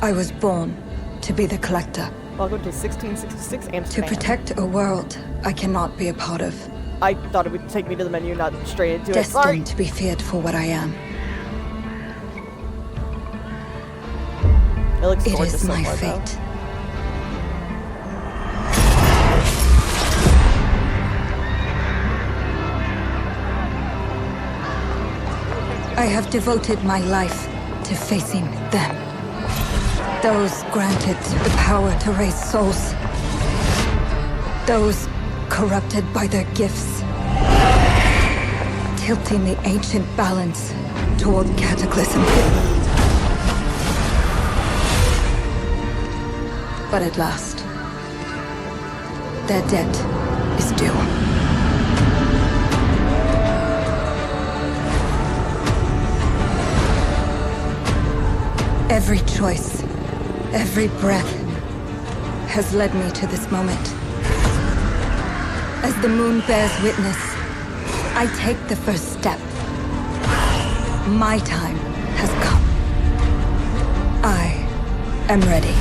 I was born to be the collector. Welcome to 1666 Amsterdam. To protect a world I cannot be a part of. I thought it would take me to the menu, not straight into it. Destined Sorry. to be feared for what I am. It looks It gorgeous is so my far, though. fate. I have devoted my life to facing them. Those granted the power to raise souls. Those corrupted by their gifts. Tilting the ancient balance toward cataclysm. But at last, their debt is due. Every choice, every breath has led me to this moment. As the moon bears witness, I take the first step. My time has come. I am ready.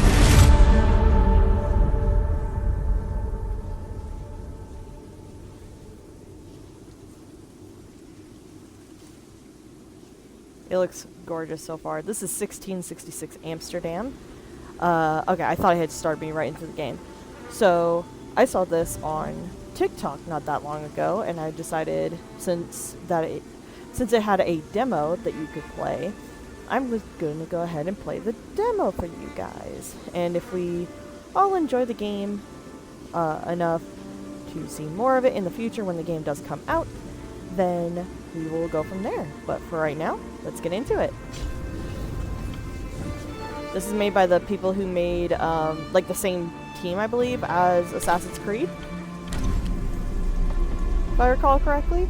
It looks gorgeous so far. This is 1666 Amsterdam. Okay, I thought I had started me right into the game. So, I saw this on TikTok not that long ago, and I decided since it had a demo that you could play, I'm going to go ahead and play the demo for you guys. And if we all enjoy the game enough to see more of it in the future when the game does come out, then we will go from there. But for right now, let's get into it. This is made by the people who made like the same team, I believe, as Assassin's Creed, if I recall correctly.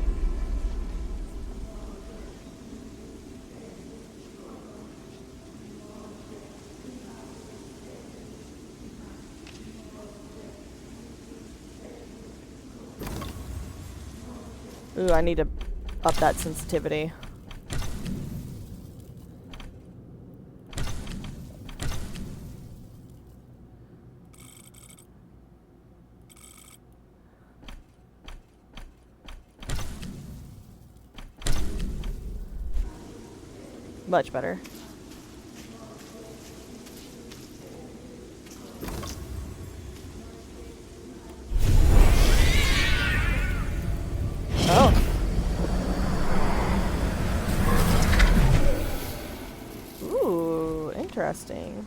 Ooh, I need to up that sensitivity. Much better. Oh. Ooh, interesting.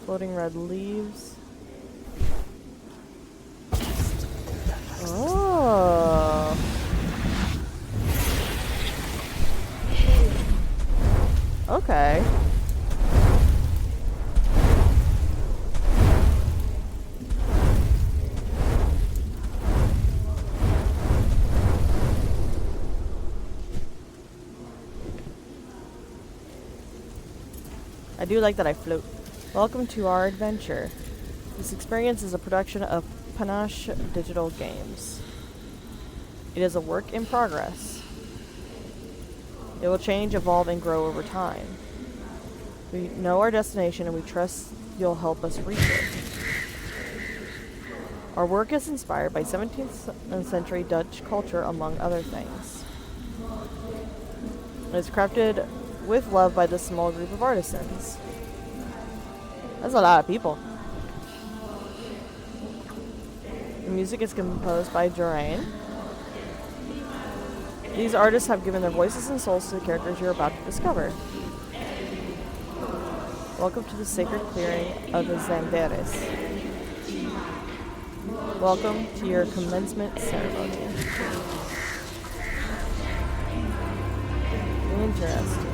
Floating red leaves. Oh. Okay. I do like that I float. Welcome to our adventure. This experience is a production of Panache Digital Games. It is a work in progress. It will change, evolve, and grow over time. We know our destination and we trust you'll help us reach it. Our work is inspired by 17th century Dutch culture, among other things. It is crafted with love by this small group of artisans. That's a lot of people. The music is composed by Jorain. These artists have given their voices and souls to the characters you're about to discover. Welcome to the sacred clearing of the Zamberes. Welcome to your commencement ceremony. Interesting.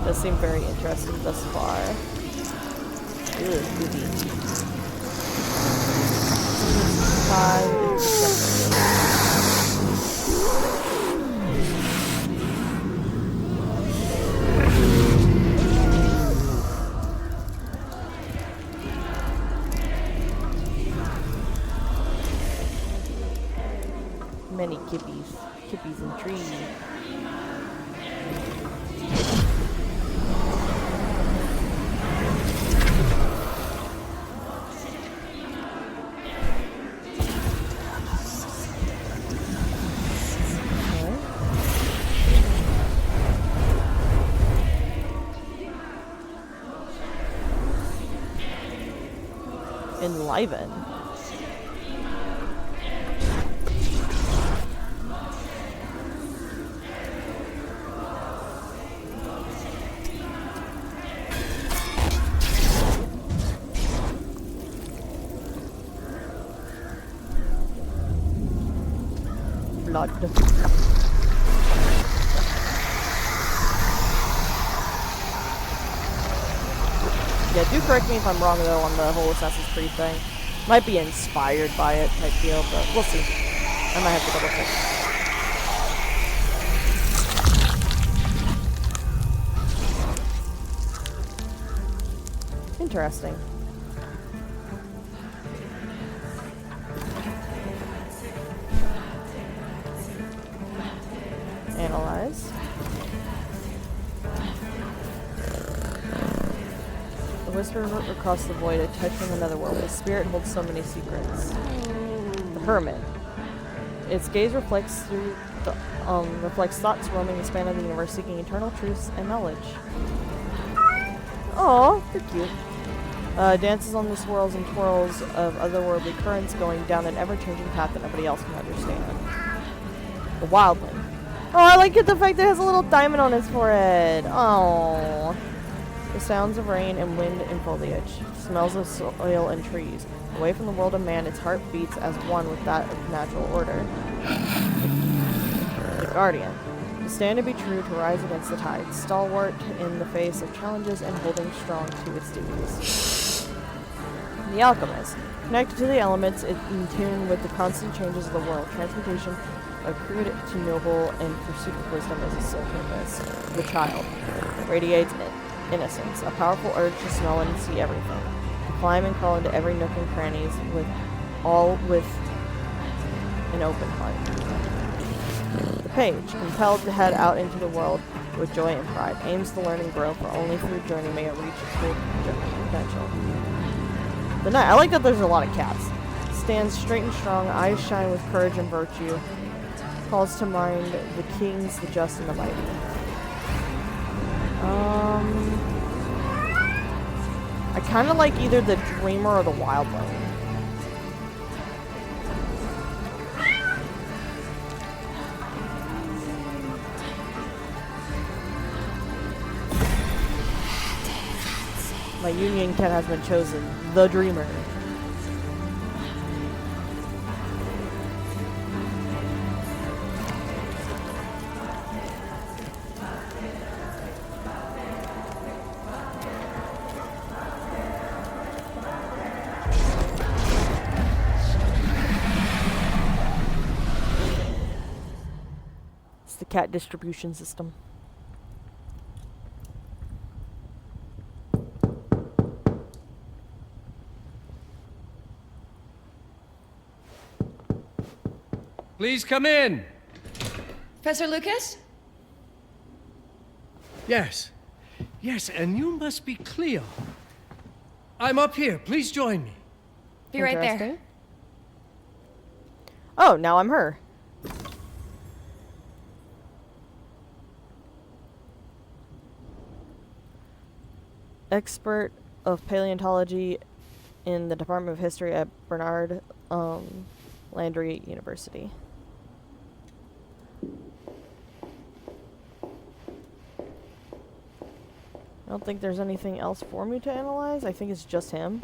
Does seem very interesting thus far. Ooh, goody. 5 is December. many kippies and trees. Enliven. Blood. Yeah, do correct me if I'm wrong though on the whole Assassin's Creed thing. Might be inspired by it type deal, but we'll see. I might have to double check. Interesting. Analyze. The whisper across the void, a touch from another world. The spirit holds so many secrets. The hermit. Its gaze reflects through the, reflects thoughts roaming the span of the universe, seeking eternal truths and knowledge. Oh, they're cute. Dances on the swirls and twirls of otherworldly currents, going down an ever-changing path that nobody else can understand. The wildling. Oh, I like it, the fact that it has a little diamond on its forehead. Oh. The sounds of rain and wind and foliage, smells of soil and trees. Away from the world of man, its heart beats as one with that of natural order. The guardian. To stand and be true, to rise against the tide, stalwart in the face of challenges and holding strong to its duties. The alchemist. Connected to the elements, in tune with the constant changes of the world. Transmutation of crude to noble and pursuit of wisdom is a sole purpose. The child. Radiates innocence, a powerful urge to smell and see everything, to climb and crawl into every nook and crannies with an open heart. The page, compelled to head out into the world with joy and pride, aims to learn and grow, for only through journey may it reach its full potential. The knight, I like that there's a lot of cats. Stands straight and strong, eyes shine with courage and virtue, calls to mind the kings, the just, and the mighty. I kind of like either the dreamer or the wildling. My union cat has been chosen, the dreamer. The cat distribution system. Please come in. Professor Lucas? Yes. Yes, and you must be Cleo. I'm up here. Please join me. Be right there. Oh, now I'm her. Expert of paleontology in the Department of History at Bernard Landry University. I don't think there's anything else for me to analyze. I think it's just him.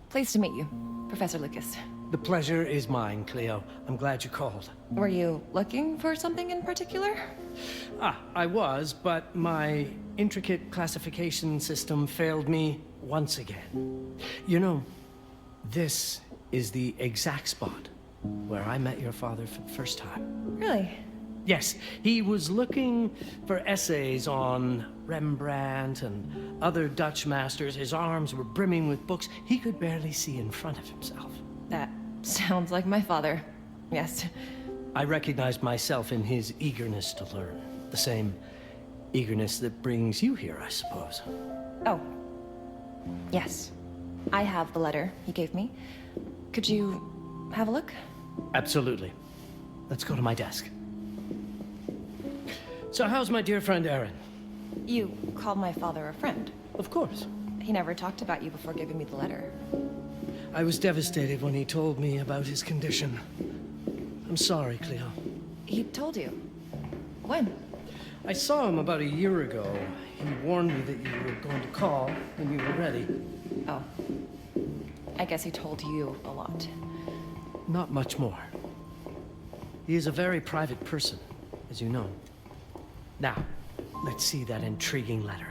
Pleased to meet you, Professor Lucas. The pleasure is mine, Cleo. I'm glad you called. Were you looking for something in particular? I was, but my intricate classification system failed me once again. You know, this is the exact spot where I met your father for the first time. Really? Yes, he was looking for essays on Rembrandt and other Dutch masters. His arms were brimming with books. He could barely see in front of himself. That sounds like my father. Yes. I recognized myself in his eagerness to learn. The same eagerness that brings you here, I suppose. Oh. Yes. I have the letter he gave me. Could you have a look? Absolutely. Let's go to my desk. So how's my dear friend Aaron? You called my father a friend. Of course. He never talked about you before giving me the letter. I was devastated when he told me about his condition. I'm sorry, Cleo. He told you? When? I saw him about a year ago. He warned me that you were going to call when you were ready. Oh. I guess he told you a lot. Not much more. He is a very private person, as you know. Now, let's see that intriguing letter.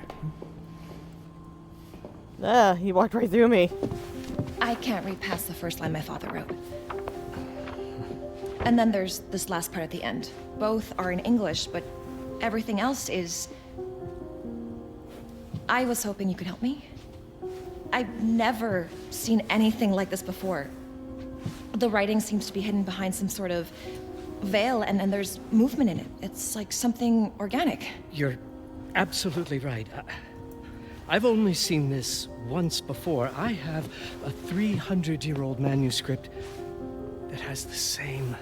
Ah, he walked right through me. I can't read past the first line my father wrote. And then there's this last part at the end. Both are in English, but everything else is... I was hoping you could help me. I've never seen anything like this before. The writing seems to be hidden behind some sort of veil, and then there's movement in it. It's like something organic. You're absolutely right. I've only seen this once before. I have a 300-year-old manuscript that has the same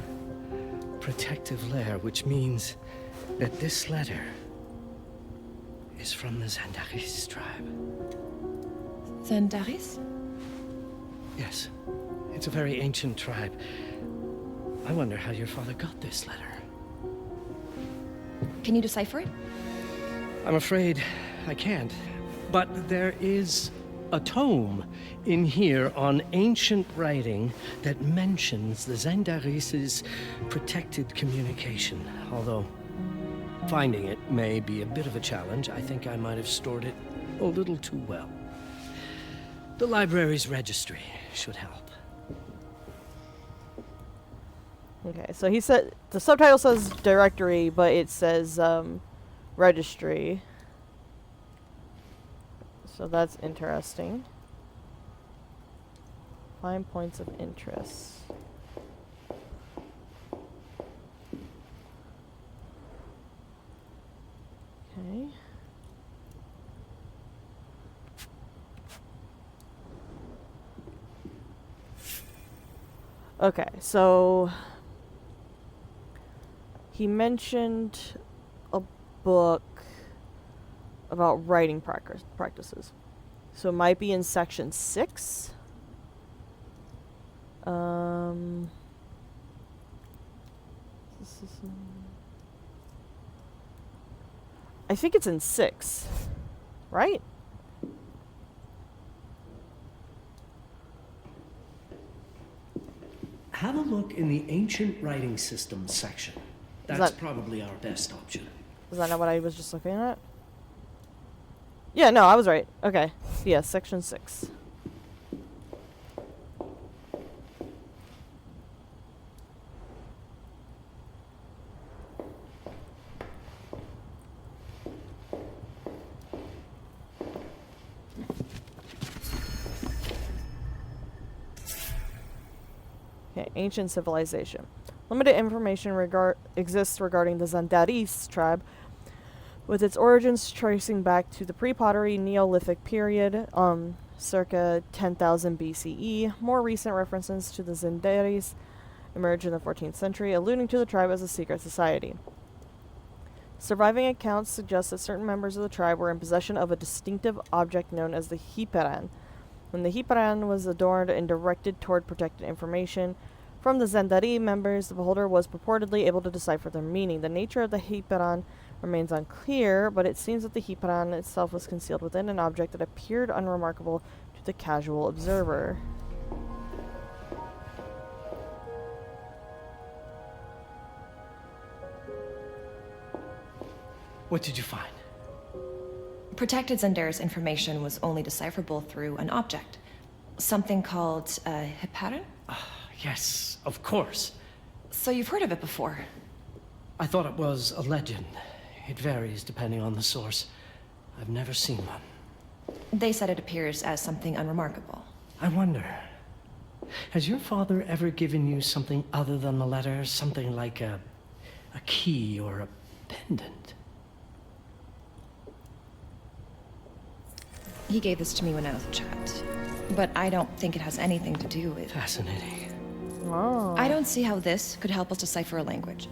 protective layer, which means that this letter is from the Zandaris tribe. Zandaris? Yes, it's a very ancient tribe. I wonder how your father got this letter. Can you decipher it? I'm afraid I can't. But there is a tome in here on ancient writing that mentions the Zandaris' protected communication. Although finding it may be a bit of a challenge. I think I might have stored it a little too well. The library's registry should help. Okay, so he said the subtitle says directory, but it says registry. So that's interesting. Find points of interest. Okay. Okay, so he mentioned a book about writing practices. So it might be in section 6. I think it's in 6, right? Have a look in the ancient writing systems section. That's probably our best option. Is that not what I was just looking at? Yeah, no, I was right. Okay. Yeah, section 6. Okay, ancient civilization. Limited information exists regarding the Zandaris tribe, with its origins tracing back to the pre-pottery Neolithic period, circa 10,000 BCE. More recent references to the Zandaris emerged in the 14th century, alluding to the tribe as a secret society. Surviving accounts suggest that certain members of the tribe were in possession of a distinctive object known as the hiperan. When the hiperan was adorned and directed toward protected information from the Zandari members, the beholder was purportedly able to decipher their meaning. The nature of the hiperan remains unclear, but it seems that the hiperan itself was concealed within an object that appeared unremarkable to the casual observer. What did you find? Protected Zandaris information was only decipherable through an object. Something called a hiperan? Yes, of course. So you've heard of it before? I thought it was a legend. It varies depending on the source. I've never seen one. They said it appears as something unremarkable. I wonder, has your father ever given you something other than the letter? Something like a key or a pendant? He gave this to me when I was a child. But I don't think it has anything to do with... Fascinating. Oh. I don't see how this could help us decipher a language.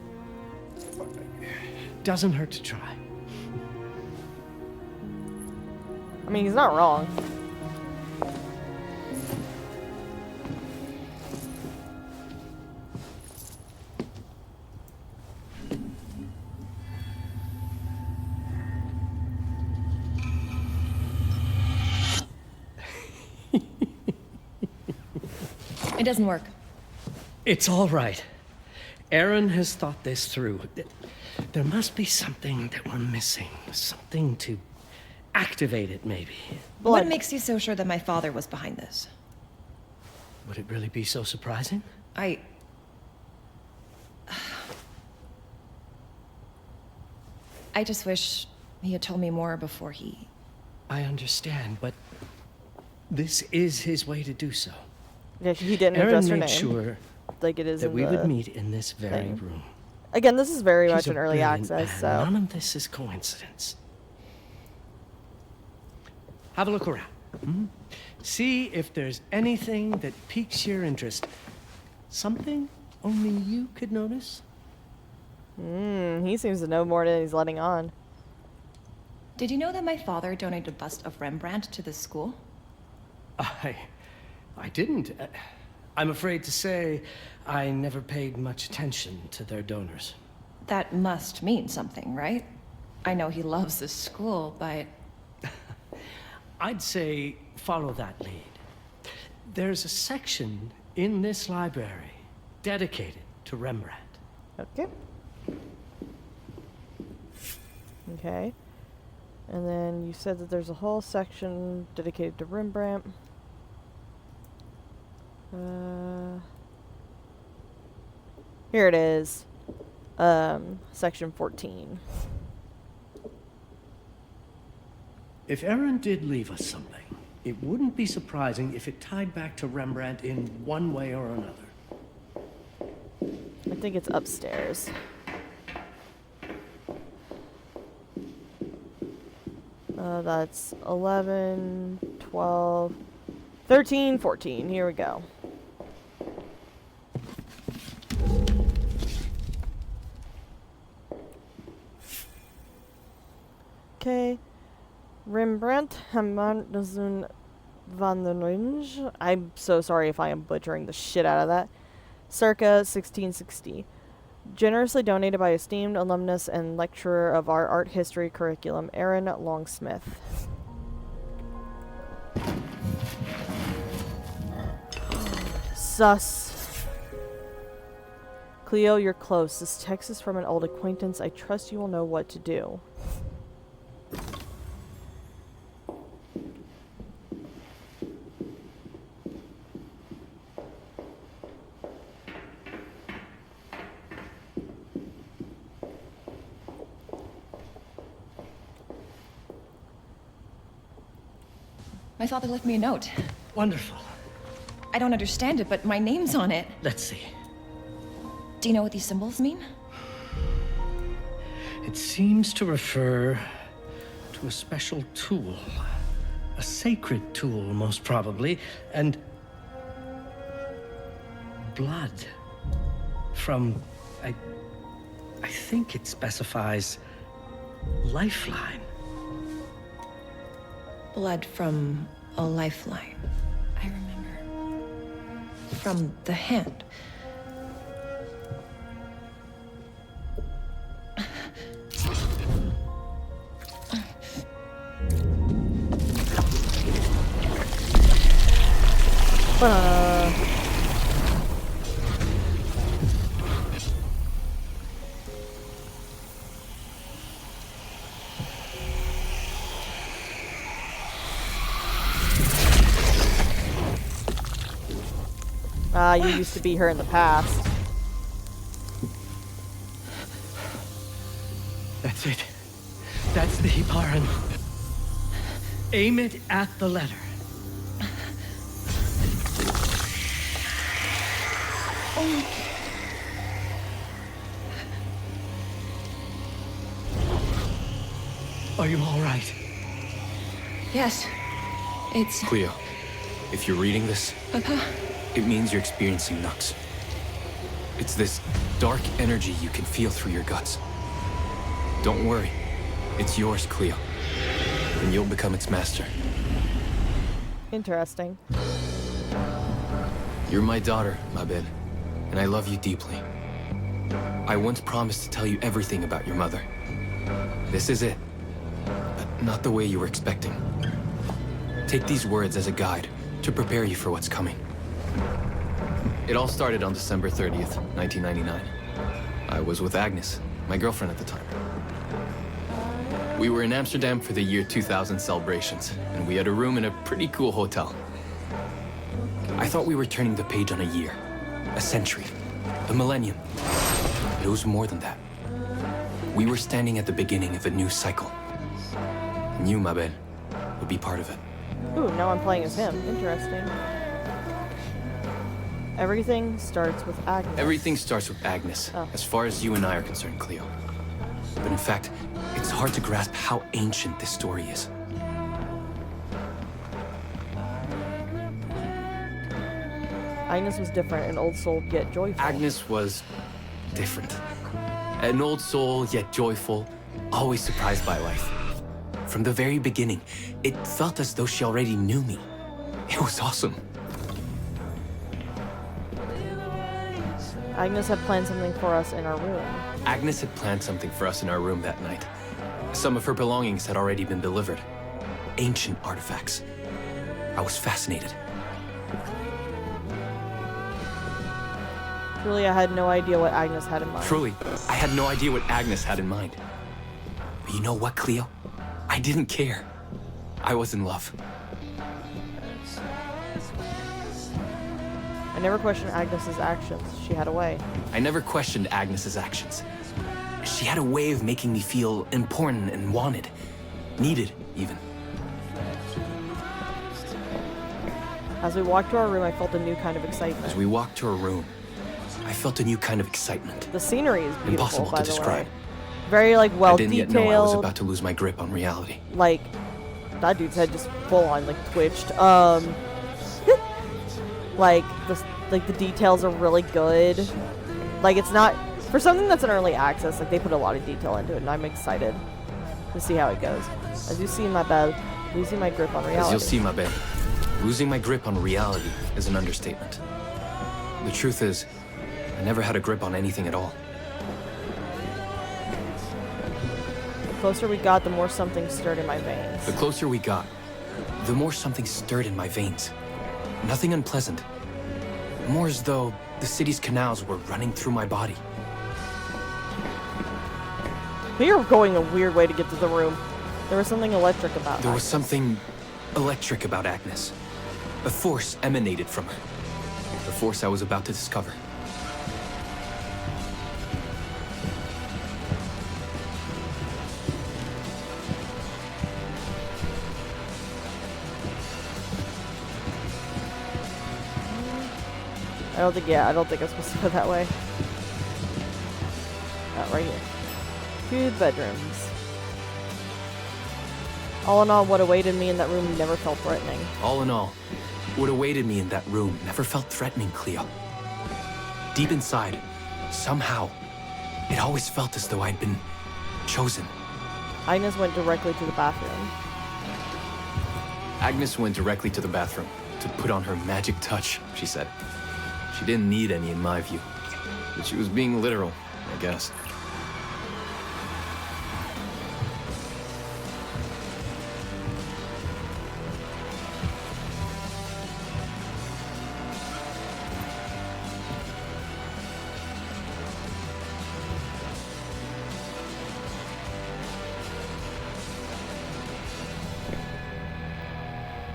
Doesn't hurt to try. I mean, he's not wrong. It doesn't work. It's all right. Aaron has thought this through. There must be something that we're missing. Something to activate it, maybe. What makes you so sure that my father was behind this? Would it really be so surprising? I just wish he had told me more before he... I understand, but this is his way to do so. Yeah, he didn't Aaron address her made name. sure Like it is that in we the would meet in this very thing. room. Again, this is very He's much a an early brilliant access, man. so None of this is coincidence. Have a look around. Hmm? See if there's anything that piques your interest. Something only you could notice? he seems to know more than he's letting on. Did you know that my father donated a bust of Rembrandt to this school? I didn't. I'm afraid to say I never paid much attention to their donors. That must mean something, right? I know he loves this school, but... I'd say follow that lead. There's a section in this library dedicated to Rembrandt. Okay. Okay. And then you said that there's a whole section dedicated to Rembrandt. Here it is. Section 14. If Aaron did leave us something, it wouldn't be surprising if it tied back to Rembrandt in one way or another. I think it's upstairs. That's 11, 12, 13, 14. Here we go. Okay. Rembrandt, Hammerzoon van der Lunge. I'm so sorry if I am butchering the shit out of that. Circa 1660. Generously donated by esteemed alumnus and lecturer of our art history curriculum, Aaron Longsmith. Sus. Cleo, you're close. This text is from an old acquaintance. I trust you will know what to do. My father left me a note. Wonderful. I don't understand it, but my name's on it. Let's see. Do you know what these symbols mean? It seems to refer to a special tool. A sacred tool, most probably, and blood from, I think it specifies lifeline. Blood from a lifeline. I remember. From the hand. You used to be her in the past. That's it. That's the Baron. Aim it at the letter. Are you all right? Yes. It's... Cleo, if you're reading this, Papa? it means you're experiencing Nux. It's this dark energy you can feel through your guts. Don't worry. It's yours, Cleo. And you'll become its master. Interesting. You're my daughter, Mabel, and I love you deeply. I once promised to tell you everything about your mother. This is it, but not the way you were expecting. Take these words as a guide to prepare you for what's coming. It all started on December 30th, 1999. I was with Agnes, my girlfriend at the time. We were in Amsterdam for the year 2000 celebrations, and we had a room in a pretty cool hotel. I thought we were turning the page on a year, a century, a millennium. But it was more than that. We were standing at the beginning of a new cycle. And you, Mabel, would be part of it. Ooh, now I'm playing as him. Interesting. Everything starts with Agnes. Everything starts with Agnes, as far as you and I are concerned, Cleo. But in fact, it's hard to grasp how ancient this story is. Agnes was different, an old soul yet joyful. Agnes was different. An old soul, yet joyful, always surprised by life. From the very beginning, it felt as though she already knew me. It was awesome. Agnes had planned something for us in our room. Agnes had planned something for us in our room that night. Some of her belongings had already been delivered. Ancient artifacts. I was fascinated. Truly, I had no idea what Agnes had in mind. Truly, I had no idea what Agnes had in mind. But you know what, Cleo? I didn't care. I was in love. I never questioned Agnes's actions. She had a way. I never questioned Agnes's actions. She had a way of making me feel important and wanted. Needed, even. As we walked to our room, I felt a new kind of excitement. As we walked to her room, I felt a new kind of excitement. The scenery is beautiful, Impossible by to the describe. way. Very, like, well I didn't detailed. yet know I was about to lose my grip on reality. Like, that dude's head just full on, like, twitched. Like, the details are really good. Like, it's not... For something that's an early access, like, they put a lot of detail into it, and I'm excited to see how it goes. As you see in my bed, losing my grip on reality. As you'll see, Mabel, losing my grip on reality is an understatement. The truth is, I never had a grip on anything at all. The closer we got, the more something stirred in my veins. The closer we got, the more something stirred in my veins. Nothing unpleasant. More as though the city's canals were running through my body. We were going a weird way to get to the room. There was something electric about There was Agnes. something electric about Agnes. A force emanated from her. The force I was about to discover. I don't think I'm supposed to go that way. Right here. 2 bedrooms. All in all, what awaited me in that room never felt threatening. All in all, what awaited me in that room never felt threatening, Cleo. Deep inside, somehow, it always felt as though I'd been chosen. Agnes went directly to the bathroom. Agnes went directly to the bathroom to put on her magic touch, she said. She didn't need any in my view, but she was being literal, I guess.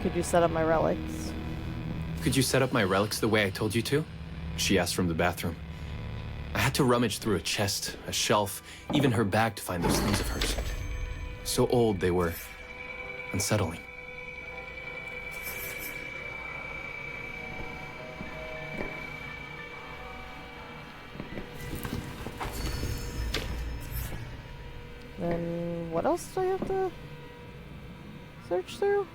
Could you set up my relics? Could you set up my relics the way I told you to? She asked from the bathroom. I had to rummage through a chest, a shelf, even her bag to find those things of hers. So old they were unsettling. Then what else do I have to search through?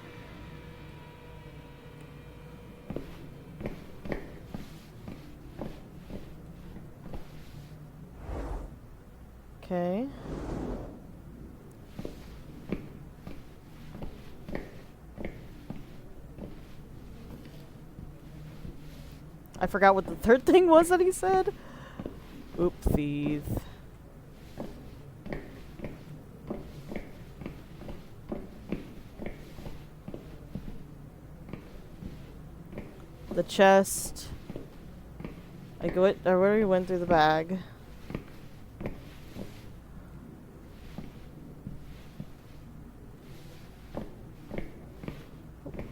Okay. I forgot what the third thing was that he said. Oopsies. The chest. I already went through the bag.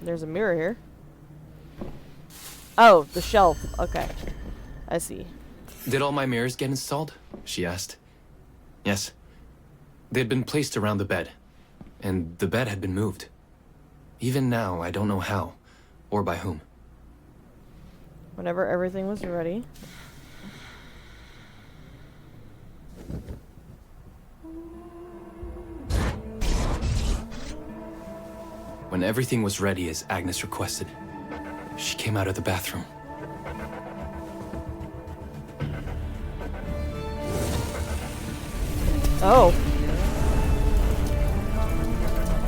There's a mirror here. Oh, the shelf. Okay. I see. Did all my mirrors get installed? She asked. Yes. They had been placed around the bed, and the bed had been moved. Even now, I don't know how, or by whom. Whenever everything was ready. When everything was ready as Agnes requested, she came out of the bathroom. Oh.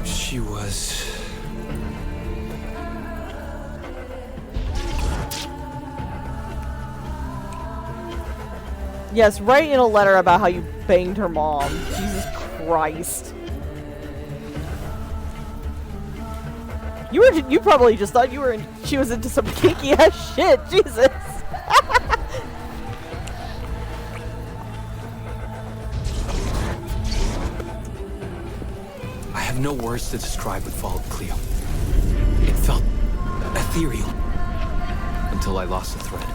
She was... Yes, write in a letter about how you banged her mom. Jesus Christ. You probably just thought she was into some kinky ass shit. Jesus. I have no words to describe what followed, Cleo. It felt ethereal until I lost the thread.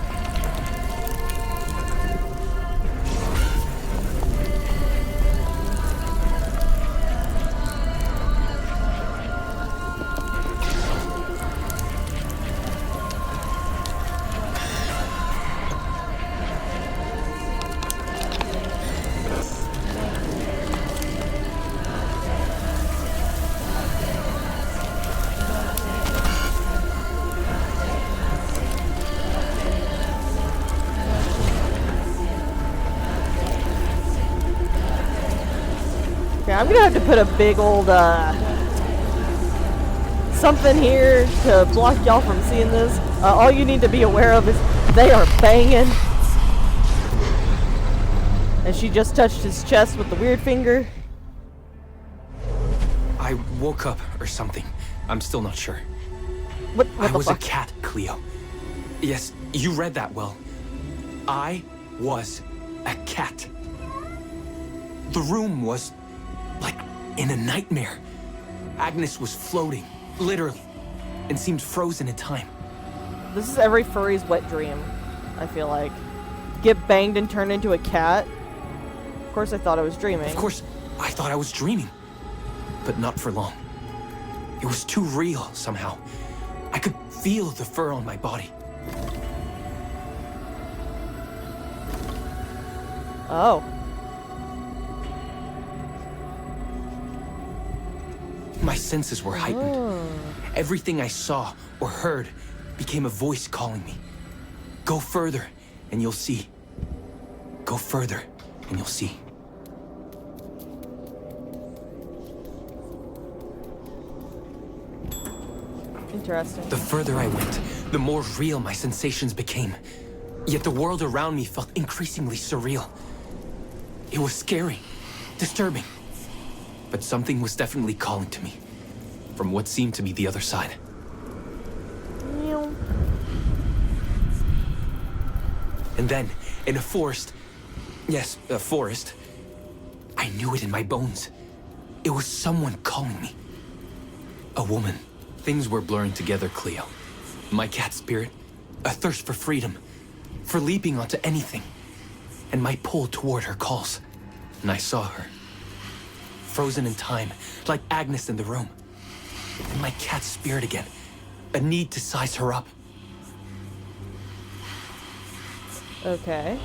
I'm gonna have to put a big old something here to block y'all from seeing this. All you need to be aware of is they are banging. And she just touched his chest with the weird finger. I woke up or something. I'm still not sure. What I the was fuck? a cat, Cleo. Yes, you read that well. I was a cat. The room was like in a nightmare. Agnes was floating, literally, and seemed frozen in time. This is every furry's wet dream, I feel like. Get banged and turn into a cat. Of course I thought I was dreaming. Of course, I thought I was dreaming, but not for long. It was too real somehow. I could feel the fur on my body. Oh. My senses were heightened. Oh. Everything I saw or heard became a voice calling me. Go further, and you'll see. Go further, and you'll see. Interesting. The further I went, the more real my sensations became. Yet the world around me felt increasingly surreal. It was scary, disturbing. But something was definitely calling to me, from what seemed to be the other side. Meow. And then, in a forest, yes, a forest, I knew it in my bones. It was someone calling me. A woman. Things were blurring together, Cleo. My cat spirit, a thirst for freedom, for leaping onto anything. and my pull toward her calls. And I saw her. Frozen in time, like Agnes in the room. And my cat's spirit again. A need to size her up. Okay.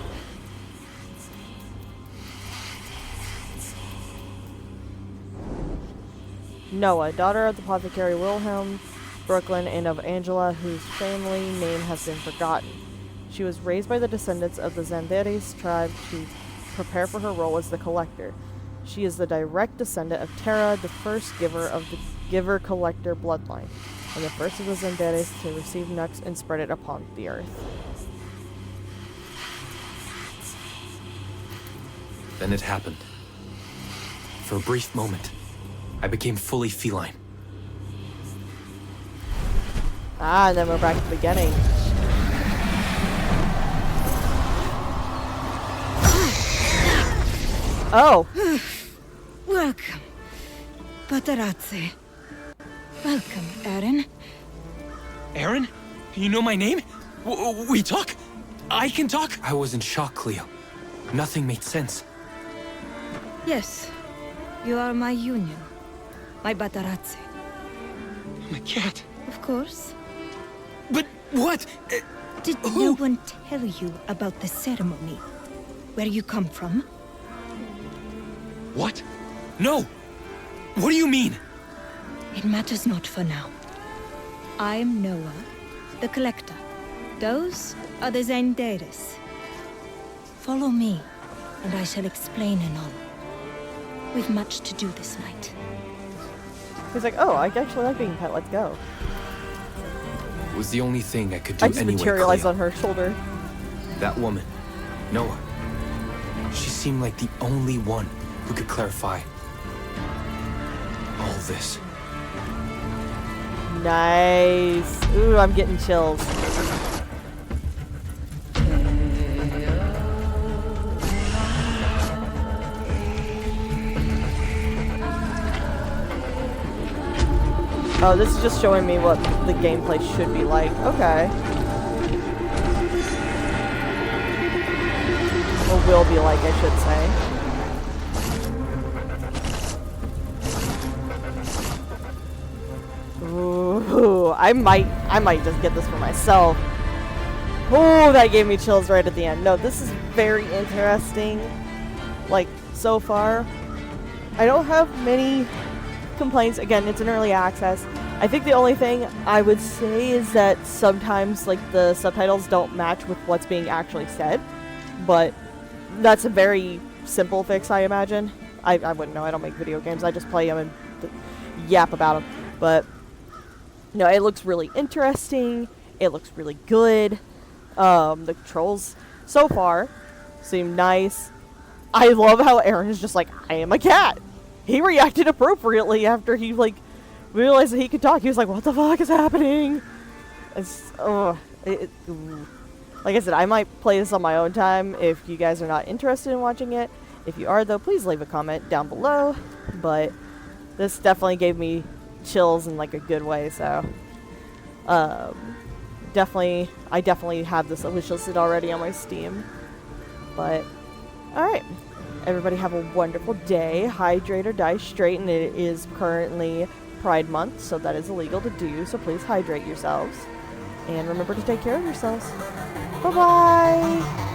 Noah, daughter of the apothecary Wilhelm Brooklyn and of Angela, whose family name has been forgotten. She was raised by the descendants of the Zanderes tribe to prepare for her role as the Collector. She is the direct descendant of Terra, the first giver of the Giver-Collector bloodline, and the first of the Zanderes to receive Nux and spread it upon the earth. Then it happened. For a brief moment, I became fully feline. Ah, and then we're back to the beginning. Oh! Welcome, Patarazzi. Welcome, Aaron. Aaron? You know my name? We talk? I can talk? I was in shock, Cleo. Nothing made sense. Yes, you are my union, my Patarazzi. My cat. Of course. But what? Did no one tell you about the ceremony? Where you come from? What? No! What do you mean? It matters not for now. I'm Noah, the Collector. Those are the Zanderes. Follow me, and I shall explain anon. We've much to do this night. He's like, oh, I actually like being pet, let's go. It was the only thing I could do I just anyway, materialized Cleo. on her shoulder. That woman, Noah. She seemed like the only one who could clarify all this. Nice. Ooh, I'm getting chills. Oh, this is just showing me what the gameplay should be like. Okay. Or will be like, I should say. Ooh, I might just get this for myself. Ooh, that gave me chills right at the end. No, this is very interesting. Like, so far. I don't have many complaints. Again, it's an early access. I think the only thing I would say is that sometimes like the subtitles don't match with what's being actually said, but that's a very simple fix, I imagine. I wouldn't know. I don't make video games. I just play them and yap about them. But no, it looks really interesting. It looks really good. The controls so far seem nice. I love how Aaron is just like, I am a cat. He reacted appropriately after he, like, realized that he could talk. He was like, what the fuck is happening? It's, like I said, I might play this on my own time if you guys are not interested in watching it. If you are, though, please leave a comment down below. But this definitely gave me chills in, like, a good way, so. I definitely have this wishlisted already on my Steam. But, alright. Everybody have a wonderful day. Hydrate or die straight, and it is currently Pride Month, so that is illegal to do, so please hydrate yourselves. And remember to take care of yourselves. Bye-bye!